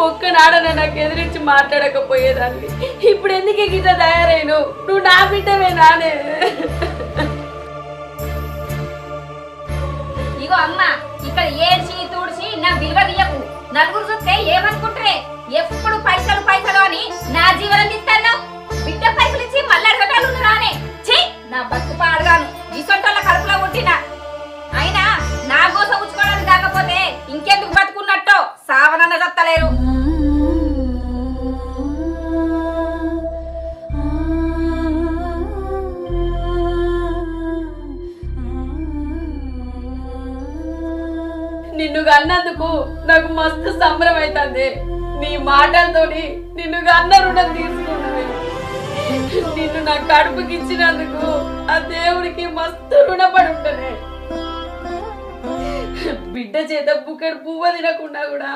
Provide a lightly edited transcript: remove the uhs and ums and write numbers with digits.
ఒక్కనాడన నాకు ఎదిరించి మాట్లాడకపోయేదాన్ని. ఇప్పుడు ఎందుకే గిట్ల తయారైను? నువ్వు నా బిడ్డవే నానే. ఇగో అమ్మ, ఇక్కడ ఏడ్చి తూడ్చి నా విలువ తీయకు. నలుగురు చూస్తే ఏమనుకుంటారే? ఎప్పుడు పైసలు పైసలు అని నా జీవనం తీస్తాను. బిడ్డ పైసలు ఇచ్చి మళ్ళీ అడగటాలు రానే. ఛీ, నా బతుకు పాడగాను ఈ సొంటల కడుపులో పుట్టినా. అయినా నా కోసం ఉంచుకోవడానికి కాకపోతే ఇంకెందుకు బతుకున్నట్టో సావనన్న చెప్తలేరు. నిన్ను కన్నందుకు నాకు మస్తు సంబరం అవుతుంది. నీ మాటలతోని నిన్ను కన్న రుణం తీసుకున్నది. నిన్ను నా కడుపుకి ఇచ్చినందుకు ఆ దేవుడికి మస్తు రుణపడి ఉంటనే. బిడ్డ చేత బుక్కడు పువ్వ తినకుండా కూడా